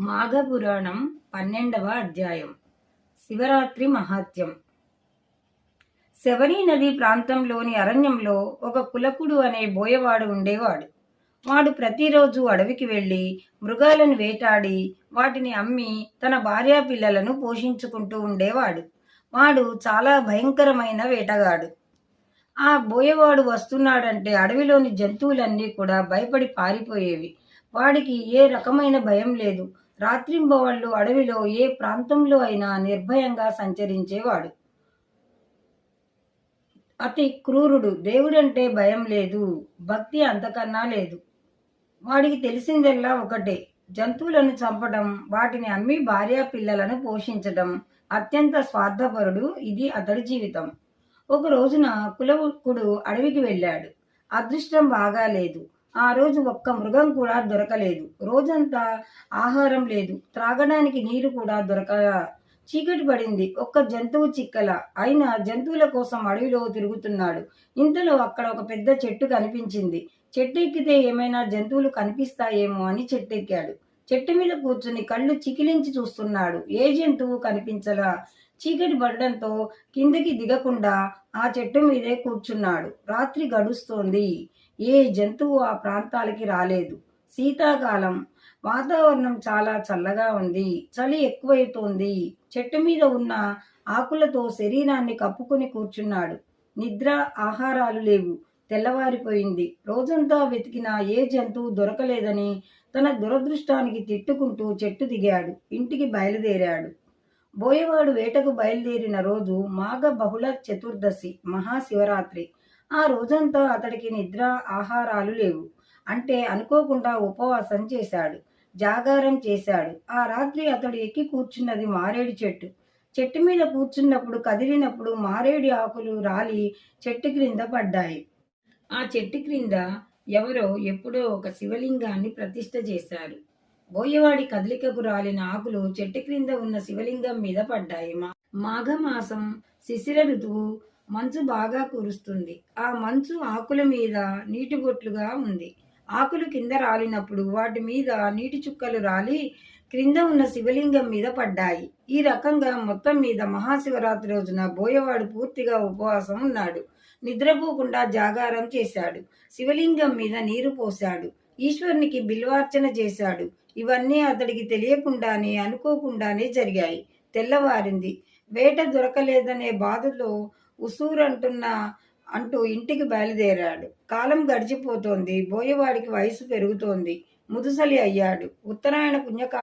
మాఘపురాణం 12వ అధ్యాయం. శివరాత్రి మహాత్యం. శబరి నది ప్రాంతంలోని అరణ్యంలో ఒక కులకుడు అనే బోయవాడు ఉండేవాడు. వాడు ప్రతిరోజు అడవికి వెళ్ళి మృగాలను వేటాడి వాటిని అమ్మి తన భార్యా పిల్లలను పోషించుకుంటూ ఉండేవాడు. వాడు చాలా భయంకరమైన వేటగాడు. ఆ బోయవాడు వస్తున్నాడంటే అడవిలోని జంతువులన్నీ కూడా భయపడి పారిపోయేవి. వాడికి ఏ రకమైన భయం లేదు. రాత్రింబవళ్ళు అడవిలో ఏ ప్రాంతంలో అయినా నిర్భయంగా సంచరించేవాడు. అతి క్రూరుడు. దేవుడంటే భయం లేదు, భక్తి అంతకన్నా లేదు. వాడికి తెలిసిందల్లా ఒకటే, జంతువులను చంపడం, వాటిని అమ్మి భార్యా పిల్లలను పోషించడం. అత్యంత స్వార్థపరుడు. ఇది అతడి జీవితం. ఒక రోజున కులకుడు అడవికి వెళ్ళాడు. అదృష్టం బాగాలేదు. ఆ రోజు ఒక్క మృగం కూడా దొరకలేదు. రోజంతా ఆహారం లేదు, త్రాగడానికి నీరు కూడా చీకటి పడింది. ఒక్క జంతువు చిక్కల. అయినా జంతువుల కోసం అడవిలో తిరుగుతున్నాడు. ఇంతలో అక్కడ ఒక పెద్ద చెట్టు కనిపించింది. చెట్టు ఎక్కితే ఏమైనా జంతువులు కనిపిస్తాయేమో అని చెట్టెక్కాడు. చెట్టు మీద కూర్చుని కళ్ళు చికిలించి చూస్తున్నాడు. ఏ జంతువు కనిపించలా. చీకటి పడడంతో కిందకి దిగకుండా ఆ చెట్టు మీదే కూర్చున్నాడు. రాత్రి గడుస్తోంది. ఏ జంతువు ఆ ప్రాంతాలకి రాలేదు. శీతాకాలం. వాతావరణం చాలా చల్లగా ఉంది. చలి ఎక్కువైతోంది. చెట్టు మీద ఉన్న ఆకులతో శరీరాన్ని కప్పుకొని కూర్చున్నాడు. నిద్ర, ఆహారాలు లేవు. తెల్లవారిపోయింది. రోజంతా వెతికినా ఏ జంతువు దొరకలేదని తన దురదృష్టానికి తిట్టుకుంటూ చెట్టు దిగాడు. ఇంటికి బయలుదేరాడు. బోయవాడు వేటకు బయలుదేరిన రోజు మాఘ బహుళ చతుర్దశి, మహాశివరాత్రి. ఆ రోజంతా అతడికి నిద్ర, ఆహారాలు లేవు. అంటే అనుకోకుండా ఉపవాసం చేశాడు, జాగారం చేశాడు. ఆ రాత్రి అతడు ఎక్కి కూర్చున్నది మారేడు చెట్టు. చెట్టు మీద కూర్చున్నప్పుడు కదిలినప్పుడు మారేడు ఆకులు రాలి చెట్టు క్రింద పడ్డాయి. ఆ చెట్టు క్రింద ఎవరో ఎప్పుడో ఒక శివలింగాన్ని ప్రతిష్ఠ చేశారు. బోయవాడి కదలికకు రాలిన ఆకులు చెట్టు క్రింద ఉన్న శివలింగం మీద పడ్డాయి. మాఘమాసం, శిశిర ఋతువు. మంచు బాగా కురుస్తుంది. ఆ మంచు ఆకుల మీద నీటి బొట్లుగా ఉంది. ఆకులు కింద రాలినప్పుడు వాటి మీద నీటి చుక్కలు రాలి క్రింద ఉన్న శివలింగం మీద పడ్డాయి. ఈ రకంగా మొత్తం మీద మహాశివరాత్రి రోజున బోయవాడు పూర్తిగా ఉపవాసం ఉన్నాడు. నిద్రపోకుండా జాగారం చేశాడు. శివలింగం మీద నీరు పోశాడు. ఈశ్వరునికి బిల్వార్చన చేశాడు. ఇవన్నీ అతడికి తెలియకుండానే, అనుకోకుండానే జరిగాయి. తెల్లవారింది. వేట దొరకలేదనే బాధలో అంటూ ఇంటికి బయలుదేరాడు. కాలం గడిచిపోతోంది. బోయవాడికి వయసు పెరుగుతోంది. ముదుసలి అయ్యాడు. ఉత్తరాయణ పుణ్యకాలం